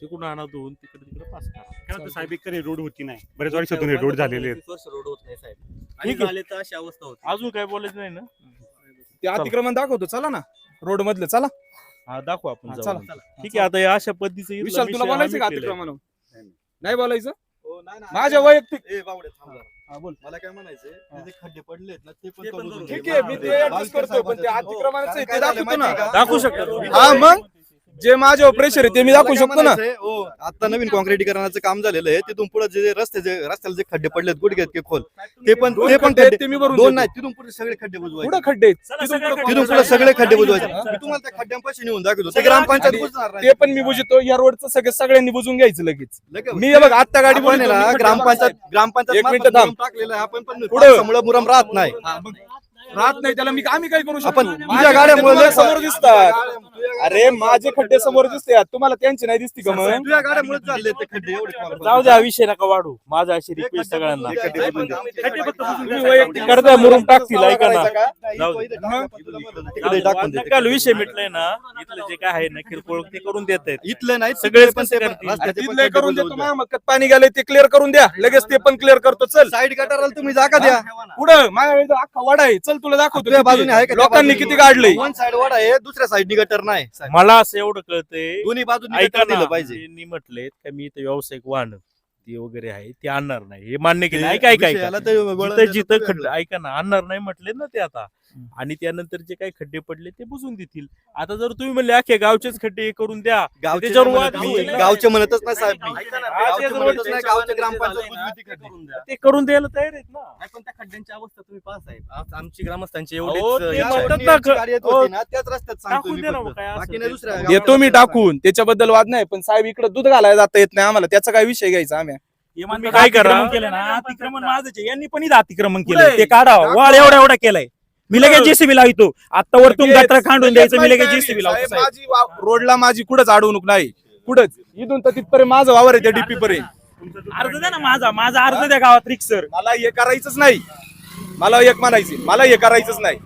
तिकडून आणा धुवून तिकडे पास करा. काय होतं साहेब, एक रोड होती नाही, बरेच वर्षातून रोड झालेले आहेत. 25 वर्ष रोड होत नाही साहेब, आणि ठीक आहे. झाले तर अशी अवस्था होती. अजून काय बोलायचं नाही ना. ते अतिक्रमण दाखवतो, चला ना रोड मधलं, चला. हा दाखवू आपण हा, जाऊन. चला. ठीक आहे, आता या अशा पद्धतीचं इथला विशाल तुला विषय बोलायचं का आम्ही केलाय. अतिक्रमण? नाही बोलायचं हो, नाही, नाही. माझ्या वैयक्तिक ए, बावडे, थांब जरा. हा, बोल. मला काय म्हणायचंय, ते जे खड्डे पडलेत ना ते पण ते पण करून करून घे. ठीक आहे, मी ते हा, adjust करतो, पण ते अतिक्रमणाचं आहे, ते काय झालं दाखवतो माहितीये ना. का? दाखवू शकता तुम्ही. हा, मग जे माझ्यावर प्रेशर आहे ते मी दाखवू मला काय शकतो ना. म्हणायचंय, हो, आता नवीन कॉन्क्रिटीकरणाचं काम झालेलं आहे, तिथून पुढे जे रस्त्याला जे खड्डे पडलेत गुडघ्यात के खोल, ते पण दोन ते पण खड्डे आहेत, खड्डे ते मी भरून दोन देतो. नाही, तिथून पुढे सगळे खड्डे पुढे बुजवायचे. खड्डे आहेत. चला, तिथून सगळे पुढे खड्डे तिथून पुढे बुजवायचे. सगळे खड्डे बुजवायचे. हा. मी तुम्हाला त्या खड्ड्यांपाशी नेऊन दाखवतो, ते सगळे ग्रामपंचायत आणि बुजणार नाही. ते पण मी बुजतो, या रोडचं सगळ्यांनी बुजून घ्यायचं लगेच. लगेच. मी हे बघ आता गाडी आपण आहे बुजवतो, ना, मी खड्डे ग्रामपंचायत एक मिनिट मार्फत थांब. मुरुम टाकलेलं आहे, आपण पण पुढं. पावसामुळे मुरम राहत नाही. राहत नाही त्याला आम्ही काय करू शकतो? आपण माझे तुझ्या खड्डे गाड्यामुळे तुम्हाला लय- समोर दिसतात. अरे माझे खड्डे समोर दिसतात, तुम्हाला त्यांची नाही दिसती का मग? तुझ्या गाड्यामुळे चालले ते खड्डे एवढे. जाऊ द्या, विषय नका वाढू. माझा अशी रिक्वेस्ट सगळ्यांना. खड्डे बदलून द्या. तुम्ही वैयक्तिक करताय, मुरुम टाकतील, ऐका ना. जाऊ दे. तिकडे टाकून दे. काल विषय मिटलाय ना, इथलं जे काय आहे ना किरकोळ ते करून देत आहेत. इथलं नाही सगळेच पण कसं ते करतील? रस्त्याचे पण तिथले खड्डे करून बदलून देतो, द्या. माझ्या मक्कात पाणी गेले ते क्लिअर करून द्या, लगेच ते पण क्लिअर करतो. चल साईड गटाराला तुम्ही जागा द्या. पुढं माझ्या अख्खा वाडा आहे, चल तुला दाखवतो तुझ्या बाजूने आहे किती. का त्या लोकांनी बाजूने? किती काढले. वन साइड वाडा आहे, दुसऱ्या साईडनी गटर नाही. मला असं एवढं कळतंय, दोन्ही बाजूनी ऐका गटर ना, दिलं पाहिजे. त्यांनी म्हटलेत का मी इथं व्यावसायिक वाहन ती वगैरे आहे ते आणणार नाही, हे मान्य केलं. ऐका ऐका ऐका. विषयाला ते वळण जिथं देतात जिथं तुम्ही खड्डे, ऐका ना, आणणार नाही म्हटले ना ते आता. आणि त्यानंतर जे काही खड्डे पडले ते बुजून देतील. आता जर तुम्ही म्हणले अख्खे गावचेच खड्डे हे करून द्या, गावचे त्याच्यावर नाही वाद म्हणत होईल मी. ना. गावचे म्हणतच नाही साहेब मी. ऐका ना, गावचे आज म्हणतच याचं नाही, गावचे ग्रामपंचायत बुजविती खड्डे. ते करून द्यायला तयार आहेत ना. नाही, पण त्या खड्ड्यांची अवस्था तुम्ही पाहा साहेब. आज आमची ग्रामस्थांची अहो, एवढीच ते इच्छा आहे. म्हणतात गावात ना, गाडी येत हो. होती ना, त्याच रस्त्यात सांगतो टाकून मी दे ना फक्त. मग, काय बाकी असेल नाही ते. दुसऱ्या देतो मी गावाला टाकून, त्याच्याबद्दल वाद नाही, पण साहेब इकडे दूध घालायला जाता येत नाही आम्हाला, त्याचा काय विषय घ्यायचा आम्ही. तुम्ही काय करा? अतिक्रमण केलं ना, अतिक्रमण माझंच आहे. यांनी पण इथं अतिक्रमण केलं, कुठे? ते काढा. वाळ एवढा एवढा केलाय, मी लगेच कुठे? जेसीबी लावतो. आता वरतून लगेच- गटर खांडून द्यायचं, मी लगेच लगेच जेसीबी साहेब, लावतो. साहेब. माझी रोडला माझी कुठंच अडवणूक नाही, कुठंच. इथून तर तिथपर्यंत माझं वावर आहे, त्या डीपी पर्यंत. अर्ज द्या ना, माझा अर्ज द्या गावात रिक्सर. मला हे करायचंच नाही, मला एक म्हणायचं, मला हे करायचंच नाही.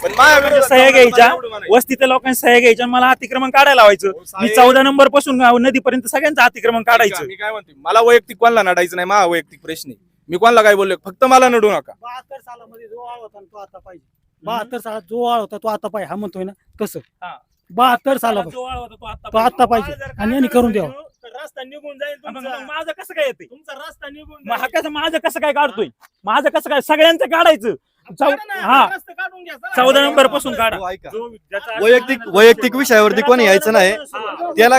पण माझ्या विरोधात सह्या घ्यायच्या, मला एवढं म्हणायचं. वस्तीतल्या लोकांनी सह्या घ्यायच्या, आणि मला अतिक्रमण काढायला लावायचं. मी साहेब- 14 नंबर पासून नदीपर्यंत सगळ्यांचं अतिक्रमण काढायचं. मी काय म्हणते, मला वैयक्तिक कोणाला नडायचं नाही, माझा वैयक्तिक प्रश्न आहे. मी कोणाला काय बोललो, फक्त मला नडू नका. 72 सालामध्ये जो आळ होता ना, तो आता पाहिजे. 72 सालात जो आळ होता तो आता पाहिजे, हा म्हणतोय ना तसं. हा. 72 सालापासून जो वाळ होता तो आता पाहिजे. आणि यांनी करून द्यावं. रस्ता निघून जाईल तुमचा. मग माझं कसं काय येते तुमचा रस्ता निघून माझं कसं काय काढतोय? माझं कसं काय? सगळ्यांचं काढायचं. हा, 14 नंबर पासून काढा. हो, ऐका. वैयक्तिक विषयावरती कोणी यायचं नाही. त्याला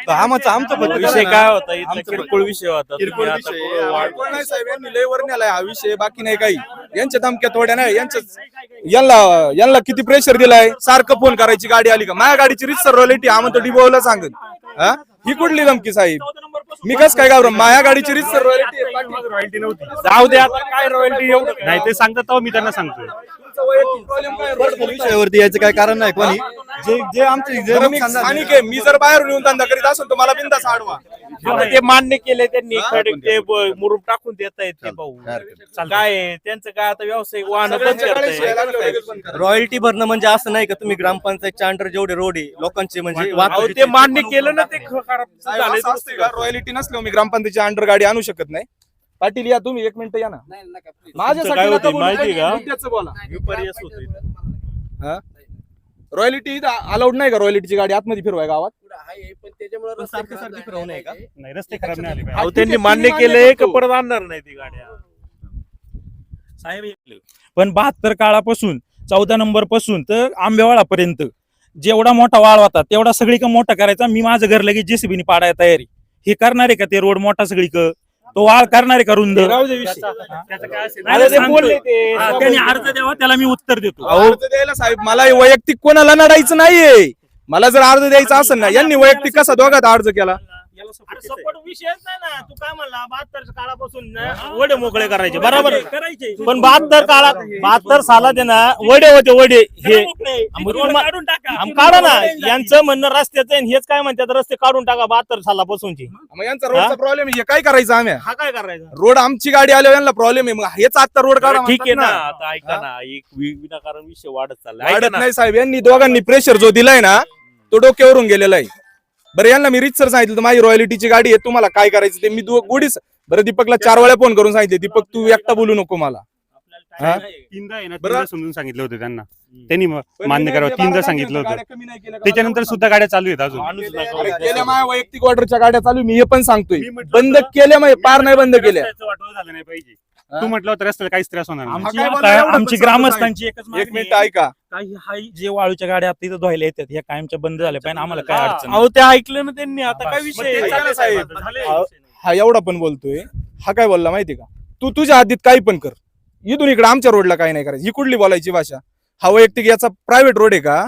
आमचं फक्त विषय काय होता इथला? आमचं किरकोळ विषय होता. किरकोळ तुम्ही आता विषय. पुढं वाढ- कोण नाही साहेब, यांनी लय वर नेलाय हा विषय, बाकी नाही काही. यांच्या धमक्या थोड्या नाही, यांना किती प्रेशर दिलाय. सारखं फोन करायची, गाडी आली का? माझ्या गाडीची रितसर रॉयल्टी हा म्हणतो डिबोला सांगत. हा, ही कुठली धमकी साहेब? मी कस काय घाबरतो? माझ्या गाडीची रितसर रॉयल्टी रॉयल्टी नव्हती. जाऊ द्या, आता काय रॉयल्टी एवढं काय? नाही ते सांगतात तेव्हा मी त्यांना सांगतोय. पर्सनल विषयावरती यायचं काय कारण नाही कोणी. जे आमचे जे मी नुकसान झालं- स्थानिक आहे, मी जर बाहेरून येऊन धंदा करीत असेल तर मला बिंदास अडवा. आता ते मान्य केले त्यांनी, हा? खडे ते मुरुम टाकून देत आहेत ते भाऊ. काय आहे? त्यांचं काय आता व्यावसायिक वाहन बंद सगळ्यांच्या गाड्या शिवाय करताय. लागल्या लगेच बंद करा. रॉयल्टी भरणं म्हणजे असं नाही का तुम्ही ग्रामपंचायतच्या अंडर जेवढे रोड आहे लोकांचे म्हणजे अहो, वाहतुकीचे- ते मान्य केलं ना, ते खराब साहेब, झालंय. असं असतंय का? रॉयल्टी नसल्यावर मी ग्रामपंचायतीच्या अंडर गाडी आणू शकत नाही. पाटील या, तुम्ही 1 मिनिट या ना. माझ्यासाठी काय नका होतंय बोलू, माहितीये का? मुद्द्याचं बोला. विपर्यास होतोय. रॉयल्टी अलाउड नाही का? रॉयल्टीची गाडी आतमध्ये फिरवाय गावात? पण सारखं सारखं फिरवू नये का? नाही रस्ते खराब नाही आले पाहिजे. अहो, ठीक त्यांनी आहे, मान्य तुम्ही केलंय मान्य का करतो. परत आणणार नाही ती गाड्या. साहेब पण 72 काळापासून 14 नंबर पासून तर आंबेवाळापर्यंत जेवढा मोठा वाळ होता तेवढा सगळीकडे मोठा करायचा. मी माझं घर लगेच जेसीबीने पाडायला तयारी. हे करणार आहे का ते रोड मोठा सगळीकडे? तो वाळ करणार आहे का रुंद? राहू दे विषय. त्याचं काय असेल नाही, अरे ते सांगतोय. बोलले ते. हा, त्यांनी अर्ज द्यावा, त्याला मी उत्तर देतो. अर्ज द्यायला साहेब, मला वैयक्तिक कोणाला नडायचं नाहीये. मला जर अर्ज द्यायचा असेल ना, यांनी वैयक्तिक कसा दोघात अर्ज केला? सपोर्ट विषयच नाही ना. तू काय म्हणला 72 काळापासून वडे मोकळे करायचे, बरोबर आहे. करायचे. पण 72 सालात आहे ना, वडे होते वडे हे रोड काढून टाका. काढा ना. यांचं म्हणणं रस्त्याचं आहे, हेच काय म्हणतात रस्ते काढून टाका 72 सालापासूनची. मग यांचा रोडचा प्रॉब्लेम आहे, हे काय करायचं आम्ही? हा काय करायचा? रोड आमची गाडी आल्यावर यांना प्रॉब्लेम आहे, मग हेच आता रोड काढा ठीक आहे ना. म्हणतात आता ऐका ना, एक विनाकारण विषय वाढत चाललाय. वाढत ऐका ना. नाही साहेब, यांनी दोघांनी प्रेशर जो दिलाय ना तो डोक्यावरून गेलेला आहे. बरं, यांना मी रितसर सांगितलं तर माझी रॉयल्टीची गाडी आहे, तुम्हाला काय करायचं ते मी गोडीच. बरं, दीपकला 4 वेळा फोन करून सांगितले, दीपक तू एकटा बोलू नको मला. हा? तीनदा आहे ना, बरं. तीनदा समजून सांगितलं होतं त्यांना. त्यांनी मान्य करावं, तीनदा सांगितलं होतं. त्याच्यानंतर सुद्धा गाड्या चालू आहेत अजून. माणूस नका अरे, वापरू. गेल्या माझ्या वैयक्तिक ऑर्डरच्या गाड्या चालू, मी हे पण सांगतोय. मी म्हटलं बंद होतं- केल्या म्हणजे पार नाही बंद केल्या. रस्त्याचं वाटोळं झालं नाही पाहिजे. हा? तू म्हटलं होतं रस्त्याला काहीच त्रास होणार नाही. आमची काय आता- बोलला एवढं आमची पण ग्रामस्थांची एकच एक मागणी मिनिट आहे. ऐका. काही हाई जे वाळूच्या गाड्या आता इथं धुवायला येतात ह्या कायमच्या बंद झाल्या पाहिजे. आम्हाला काय अडचण नाही. अहो, ते ऐकलं ना त्यांनी. आता काय बस. विषय मग ते आहे? चालेल साहेब. झाले. हा एवढा पण बोलतोय, हा काय बोलला माहिती का? तू तुझ्या हद्दीत काही पण कर, इथून इकडे आमच्या रोडला काही नाही करायचं. ही कुठली बोलायची भाषा? हा वैयक्तिक याचा प्रायव्हेट रोड आहे का?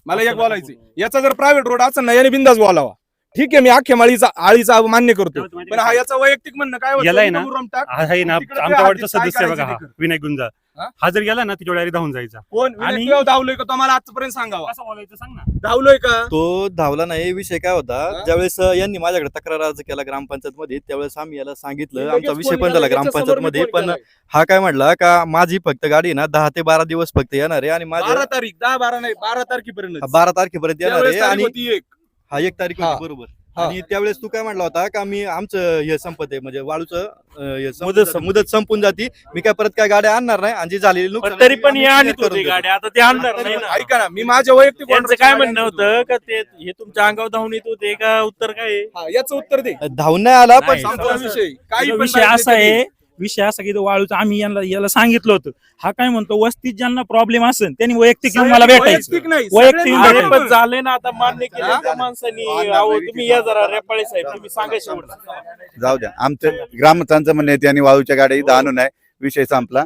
मला एक बोलायचं, याचा जर प्रायव्हेट रोड असेल ना याने बिंदास बोलावा. ठीक आहे, मी अख्ख्या आळीचा मान्य करतो, पण हा याचा वैयक्तिक म्हणणं काय होतं? याला आहे ना, इथं मुरुम टाक. हा आहे ना तिकडे आमच्या त्या वार्डचा हद्दीत काय सदस्य करायचं बघा, हा ते कर. विनायक गुंजा. हा? हा जर गेला ना तिच्या डायरेक्ट धावून जायचा. कोण आणि- विनायक धावलोय का तुम्हाला आजपर्यंत सांगावा? कसं बोलायचं सांग ना. धावलोय का? तो धावला नाही. विषय काय होता, हा? ज्यावेळेस यांनी माझ्याकडे तक्रार अर्ज केला ग्रामपंचायत मध्ये, त्यावेळेस आम्ही याला सांगितलं, लगेच आमचा फोन विषय पण केला, झाला याच्या ग्रामपंचायत समोर मी मध्ये. फोन पण केलाय. हा काय म्हटला का माझी फक्त गाडी ना 10 ते 12 दिवस फक्त येणार आहे आणि 12 माझ्या तारीख 10-12 नाही 12 तारखेपर्यंत 12 तारखेपर्यंत येणार आहे आणि एक हा 1 तारीख हा. होती बरोबर. हा. आणि त्यावेळेस तू काय म्हटला होता का मी आमचं हे संपत आहे म्हणजे वाळूचं हे संपून मुदत जाते, मुदत संपून जाती, मी काय परत काय गाड्या आणणार नाही आणि जी झालेली नुकसान पण तरी आहे, पण आम्ही हे clear आणत करून होते देतो. गाड्या, आता ते आणणार नाही ना. ऐका ना, मी माझ्या वैयक्तिक त्यांचं order ची काय गाडी म्हणणं आणतो. होतं का ते हे तुमच्या अंगावर धावून येत होते का उत्तर काय आहे? हा, याचं उत्तर दे. धावून नाही आला पण नाही, संपला विषय. काही पण विषय पाहिजे असा ते दे. आहे, विषय असा की तो वाळूचा आम्ही याला सांगितलं होतं. हा काय म्हणतो, वस्तीत ज्यांना प्रॉब्लेम असेल त्यांनी वैयक्तिक येऊन मला भेटायचं. वैयक्तिक नाही वैयक्तिक सगळ्यांनी भेटायचं. अरे पण झाले ना आता मान्य केलं त्या माणसानी. अहो, तुम्ही या जरा रेपाळे साहेब, तुम्ही सांगा शेवट. जाऊ द्या. आमचं ग्रामस्थांचं म्हणणं आहे त्यांनी वाळूच्या गाड्या इथं आणू नये, विषय संपला.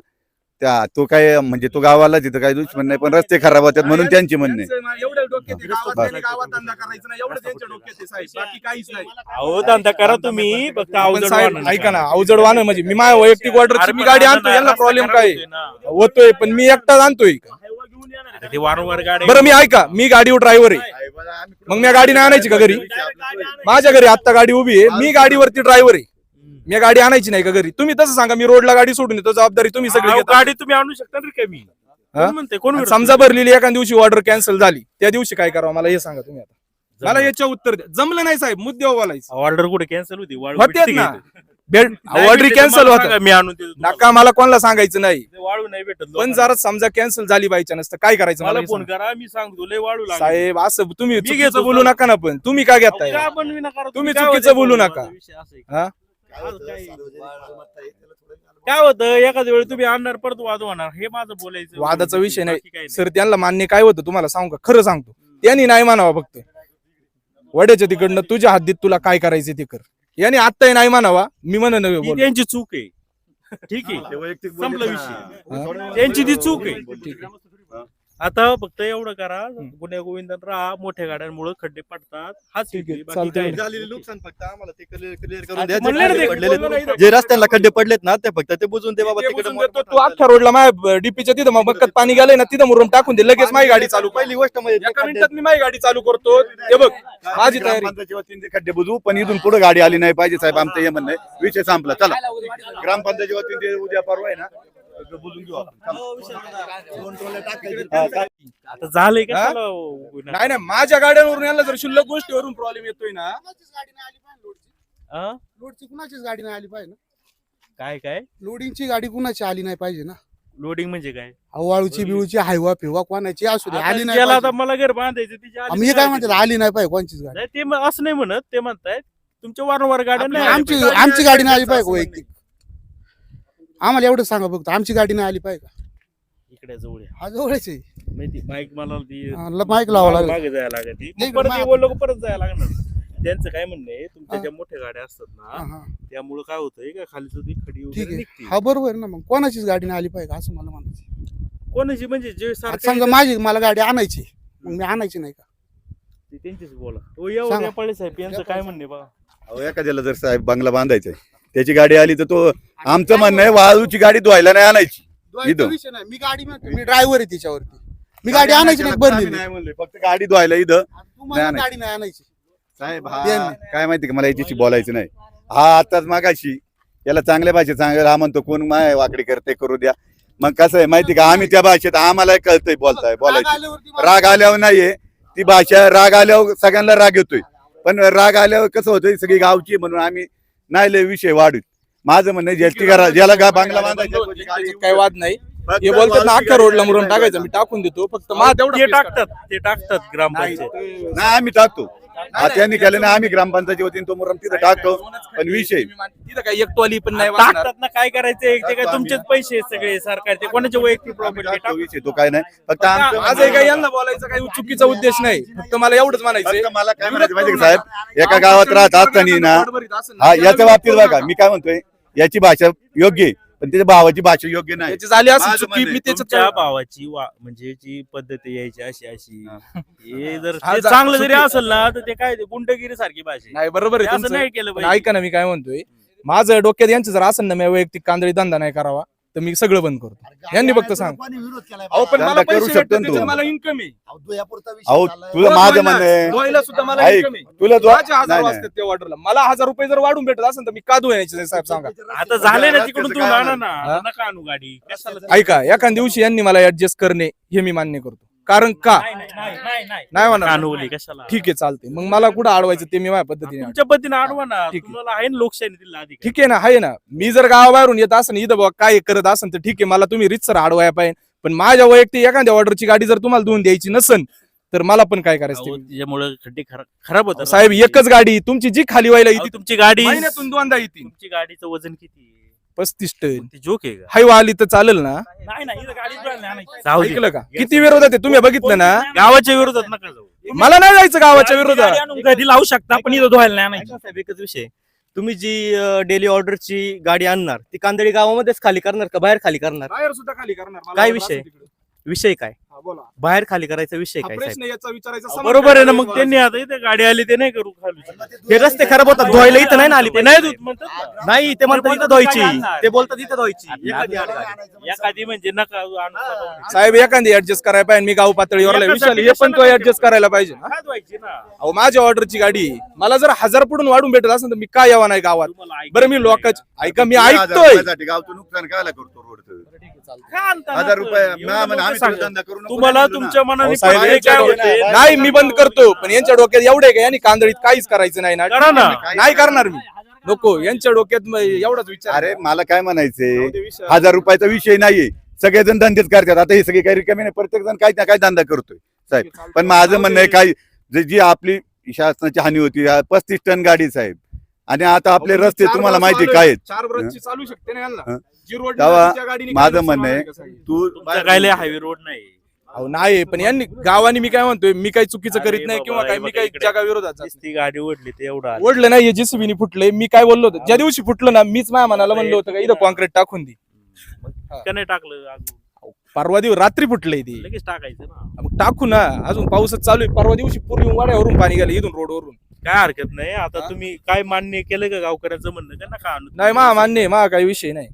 तो काय म्हणजे तो गावाला तिथं काही दुश्मन नाही, पण रस्ते खराब होतात म्हणून त्यांची म्हणणे. एवढं डोक्यात आहे, गावात बस. त्यांनी गावात धंदा करायचा नाही, एवढं त्यांच्या डोक्यात आहे साहेब, बाकी काहीच नाही. अहो धंदा करा तुम्ही, फक्त पण अवजड साहेब वाहनं ऐका ना, नका. अवजड वाहन म्हणजे मी माझ्या वैयक्तिक ऑर्डरची अरे मी पण गाडी आता आणतो, ना, यांना रस्ता प्रॉब्लेम खराब काय होतोय ना. होतोय, पण मी एकटाच आणतोय. आता ते वारंवार गाड्या बरं मी ऐका, मी गाडीवर ड्रायव्हर आहे, मग मी गाडी नाही आणायची का घरी? माझ्या घरी आता गाडी उभी आहे, मी गाडीवरती ड्रायव्हर आहे, मी गाडी आणायची नाही का घरी? तुम्ही तसं सांगा, मी रोडला गाडी सोडून येतो, जबाबदारी तुम्ही सगळी अहो, घेता. गाडी तुम्ही आणू शकता ना कमी. हा? कोण म्हणते, कोण विरोध समजा भरलेली एका दिवशी ऑर्डर कॅन्सल झाली, त्या दिवशी काय करावं मला हे सांगा तुम्ही आता. मला याच्या उत्तर द्या. जमलं नाही साहेब, मुद्द्यावर बोलायचं. ऑर्डर कुठे कॅन्सल होती? वाळू होतेच भेटते ना. का इथं? नाही ऑर्डर भेटत, कॅन्सल मला होत सांगा, मी आणून देतो तुम्हाला. नका मला कोणाला सांगायचं नाही, ते वाळू नाही भेटत पण लोकांना. जरा समजा कॅन्सल झाली बायच्या नसतं काय करायचं मला हे फोन सांगा. करा, मी सांगतो लय वाळू लागेल. साहेब असं तुम्ही मी चुकीचं घेतो बोलू सर. नका ना, पण तुम्ही काय अहो, घेताय? का बनवी नका रे, तुम्ही काय चुकीचं होतंय बोलू बोलू नका. विषय असं आहे. हा? काय होतं एखाद्या वेळी तुम्ही आणणार परत वाद होणार, हे माझं बोलायचं. वादाचा विषय नाही. बाकी काही नाही. सर त्यांना मान्य काय होतं तुम्हाला सांगू का? खरं सांगतो, त्यांनी नाही मानावा, फक्त वड्याच्या तिकडनं तुझ्या हद्दीत तुला काय करायचं ते कर. याने आत्ताही नाही मानावा, मी म्हणन ही बोल. त्यांची चूक आहे. ठीक आहे, संपला विषय. त्यांची ती चूक आहे. आता फक्त एवढं करा, गुन्ह्या गोविंदात राहा. मोठ्या गाड्यांमुळे खड्डे पडतात, हाच ठीक आहे, विषय, बाकी चालतंय. काही नाही. झालेले नुकसान फक्त आम्हाला ते क्लिअर आता करून द्या. जे म्हणलं ना खड्डे ते, पडलेले बोललो नाही. जे रस्त्याला खड्डे पडलेत ना ते फक्त ते बुजून दे बाबा ते तिकडे बुजून देतो, तू अख्ख्या रोडला माझ्या डीपीच्या तिथं मग बघत पाणी गेलंय ना, तिथं मुरुम टाकून दे, लगेच माझी गाडी चालू. पहिली गोष्ट म्हणजे एका मिनिटात मी माझी गाडी चालू करतो. ते बघ माझी तयारी. ग्रामपंचायतीच्या वतीने ते खड्डे बुजू, पण इथून पुढे गाडी आली नाही पाहिजे साहेब, आमचं हे म्हणणं आहे. विषय संपला. चला ग्रामपंचायतीच्या वतीने ते उद्या परवा आहे ना बुजून घेऊ आपण. आता झालंय का? हा? चला, गुन्हा. नाही नाही, माझ्या गाड्यांवरून यांना जर शुल्लक गोष्टीवरून प्रॉब्लेम येतोय ना, हा? लोडची कुणाचीच गाडी नाही आली पाहिजे ना. काय काय लोडिंगची गाडी कुणाची आली नाही पाहिजे ना. लोडिंग म्हणजे काय? वाळूची बिळूची हायवा फिवा कोणाची असू दे, आता आली नाही ज्याला पाहिजे. आता मला घर बांधायचं तिची आली आम्ही नाही काय पाहिजे. म्हणतात, आली नाही पाहिजे कोणचीच गाडी. नाही, ते असं नाही म्हणत, ते म्हणतायत तुमच्या वारंवार गाड्या नाही आल्या आमची पाहिजे. आमची गाडी नाही आली पाहिजे वैयक्तिक. आम्हाला एवढं सांगा फक्त, आमची गाडी नाही आली पाहिजे. इकडे जवळ आहे. हा जवळच आहे. माहिती बाईक मला ती माईक लावा लागेल. मागे जायला लागत ती. नाही, मग परत मा- ते बोललो का परत जायला लागणार. त्यांचं काय म्हणणं आहे, तुमच्या हा. ज्या मोठ्या गाड्या असतात हा, ना, हा. त्यामुळे काय होतंय का खाली सुद्धा खडी ठीक वगैरे आहे. निघते. हा बरोबर आहे ना, मग कोणाचीच गाडी नाही आली पाहिजे असं मला म्हणायचं. कोणाची म्हणजे जे आता सारखं समजा माझी मला गाडी आणायची, मग मी आणायची नाही का? ते त्यांचीच बोला. तो एवढ्या सांगा. नेपाळी साहेब यांचं काय म्हणणे बघा. अहो, एखाद्याला जर साहेब बंगला बांधायचा आहे, त्याची गाडी आली तर तो आमचं म्हणणं आहे वाळूची गाडी धुवायला नाही आणायची. द्वायचा इथं. विषय नाही, मी गाडी म्हणतो, मी ड्रायव्हर आहे तिच्यावरती. मी गाडी आणायची नाही आम्ही भरलेली. नाही म्हणलोय, फक्त गाडी धुवायला इथं. तुम्हाला नाही. गाडी नाही आणायची. साहेब त्यांनी. काय माहिती का, मला याच्याशी बोलायचं नाही. हा आताच मागाशी याला चांगल्या भाषेत सांगायला हा म्हणतो कोण माय वाकडी करते करू द्या. मग कसं आहे माहिती का, आम्ही त्या भाषेत आम्हाला कळतंय राग बोलायची. आल्यावरती मला- राग आल्यावर नाहीये ती भाषा, राग आल्यावर सगळ्यांना राग येतोय, पण राग आल्यावर कसं होतंय सगळी गावची म्हणून आम्ही नाही लय विषय वाढूत. माझं म्हणणं ज्याची करा ज्याला बांगला बांधायचा काही वाद नाही. हे बोलतात ना अख्ख्या रोडला मुरुम टाकायचं, मी टाकून देतो, फक्त माझा तेवढा ते केस करा. टाकतात ग्रामपंचायत. नाही आम्ही टाकतो. त्यांनी केलं ना, आम्ही ग्रामपंचायतीच्या वतीने तो मुरुम तिथं टाकतो. पण विषय तिथं काही एक टोली पण नाही वाजणार. टाकतात ना, काय करायचे ते काय तुमचेच पैसे आहेत सगळे सरकारचे, कोणाचे वैयक्तिक प्रॉपर्टी टाकतो विषय तो काय नाही. फक्त आमचं माझं काही यांना बोलायचं काही चुकीचा उद्देश नाही, फक्त मला एवढंच म्हणायचंय. फक्त मला काय म्हणायचं माहिती का साहेब, एका गावात राहत असताना ना, हा याच्या याच्या बाबतीत बघा मी काय म्हणतोय, याची भाषा योग्य आहे, पण त्याच्या भावाची भाषा योग्य नाही. झाली असं माझं चुकी म्हणणं मी आहे, त्याच्यात तुमच्या भावाची म्हणजे जी पद्धत यायची अशी हे जर हा, ते जा- चांगलं जरी चुकी- असेल ना, तर ते काय ते गुंडगिरी सारखी भाषा आहे. नाही बरोबर ते आहे असं तुमचं. नाही केलं पण पाहिजे. ऐका ना, मी काय म्हणतोय, माझं डोक्यात यांचं जर असेल ना, मी वैयक्तिक कांदळी धंदा नाही करावा, तर मी सगळं बंद करतो. यांनी फक्त सांग अहो पण मला धंदा करू पैसे शकतो भेटतात, ना तू. त्याच्यात मला इन्कम आहे. अहो तुझं माझं म्हणणं आहे धुवायला सुद्धा मला ऐक, इन्कम आहे. तुला जो माझे 1000 नाही, वाजतात त्या ऑर्डरला. मला 1000 रुपये जर वाढून भेटत असेल तर मी का धुवायचे साहेब सांगा. आता झाले ना त्याचं तिकडून काय तू आणा होणार? ना हा? नका आणू गाडी कशाला ऐका एखाद्या दिवशी यांनी मला ऍडजस्ट करणे हे मी मान्य करतो. कारण का नाही म्हणा कानवली कशाला ठीक आहे चालते. मग मला कुठं अडवायचं ते मी माझ्या पद्धतीने तुमच्या पद्धतीने अडवा ना ठीक आहे. तुम्हाला आहे ना लोकशाही दिला अधिकार ठीक आहे ना आहे ना. मी जर गावाबाहेरून येत असेल इथं बाबा काय करत असेल तर ठीक आहे मला तुम्ही रितसर अडवाया पाहिजे. पण माझ्या वैयक्तिक एखाद्या ऑर्डरची गाडी जर तुम्हाला धुवून द्यायची नसेल तर मला पण काय करायचं अहो, ते. त्याच्यामुळे खड्डे खराब होतात साहेब एकच गाडी तुमची जी खाली व्हायला अहो, येते तुमची गाडी महिन्यातून दोनदा येते. तुमची गाडीचं वजन किती 35 टन ती जोक आहे का हायवा आली तर चालेल ना. जाऊ दे. ऐकलं का किती विरोधात आहे तुम्ही बघितलं ना. गावाच्या विरोधात नका जाऊ मला नाही जायचं गावाच्या विरोधात. घरी लावू शकता पण इथं धुवायला नाही आणायची. ऐका साहेब, एकच विषय. तुम्ही जी डेली ऑर्डरची गाडी आणणार ती कांदळी गावामध्येच खाली करणार का बाहेर खाली करणार? बाहेर सुद्धा खाली करणार. मला काय order विषय? असेल तिकडे. विषय काय? हा, बोला. बाहेर खाली करायचा विषय हा काय साहेब? प्रश्न याचा विचारायचा अहो, समज बरोबर आहे ना काय मग त्यांनी आता इथे गाडी आली ते नाही करू खाली हे रस्ते खराब होतात धुवायला इथं नाही ना आली ते नाही पाहिजे. दूध म्हणतात ना. नाही ते म्हणतात इथं धुवायची. ते बोलतात इथं धुवायची. एखादी आड गाडी. एखादी म्हणजे नका आणू. साहेब एखादी ऍडजस्ट करायला पाहिजे. मी गाव पातळीवर आलोय. विशाल हे पण तो ऍडजस्ट करायला पाहिजे ना. काय धुवायची ना अहो माझ्या ऑर्डरची गाडी आहे. मला जर 1000 पुढून वाढून भेटत असेल तर मी काय यावा नाही गावात. तुम्हाला ऐकायचं बरं मी नाही लोकांच का? ऐका मी 10,000 ऐकतोय. रुपयासाठी गावचं नुकसान कायला करतो रोडचं का आणता ना 1000 तर? रुपये एवढं आम्ही लोकं आम्ही सांगतात. धंदा करू नको तुम्हाला म्हणलो ना. तुमच्या मनाने अहो, साहेब, पटतंय यांच्या काय डोक्यात- होतंय? नाही मी बंद करतो पण यांच्या डोक्यात एवढे का यांनी कांदळीत काहीच करायचं नाही ना. करा ना. नाही करणार मी. नको यांच्या डोक्यात एवढाच विचार. अरे मला काय म्हणायचंय जाऊ दे विषय. 1000 रुपयाचा विषय नाहीये. सगळेजण धंदेच करतात. आता हे सगळे काही रिकामे नाही. प्रत्येक जण काही ना काही धंदा करतोय साहेब. पण माझं म्हणणं आहे काय जी आपली शासनाची हानी होती 35 टन गाडी साहेब. आणि आता आपले अहो, रस्ते चार तुम्हाला बस माहिती चालू काय आहे. आहेत. 4 ब्रशची चालू शकते ना यांना. हं. जी रोड तेव्हा नाही, त्या गाडीने माझं काय म्हणणं आहे, नुकसान होणार तू तुमचं काय लय हायवे रोड नाही अहो नाही पण यांनी गावानी मी काय म्हणतोय मी काही चुकीचं अरे करीत नाही बाबा, किंवा काय हे मी बघा काही इकडे. जगा विरोधात जात ती गाडी ओढली ते एवढं आलं. नाही. ओढलं नाही जेसीबीनी फुटले. मी काय बोललो होतो ज्या दिवशी फुटलं ना मीच माझ्या मनाला म्हणलं होतं का इथं कॉन्क्रीट टाकून दे. का नाही टाकलं अजून? परवा दिवस रात्री फुटलंय ती. लगेच टाकायचं ना मग टाकू ना. अजून पाऊसच चालू आहे. परवा दिवशी पूर्वी वाड्यावरून पाणी गेलं इथून रोडवरून. काय हरकत नाही आता हा? तुम्ही काय मान्य केलं का गावकऱ्यांचं म्हणणं का नका आणू? नाही मा मान्य आहे. मा काही विषय नाही.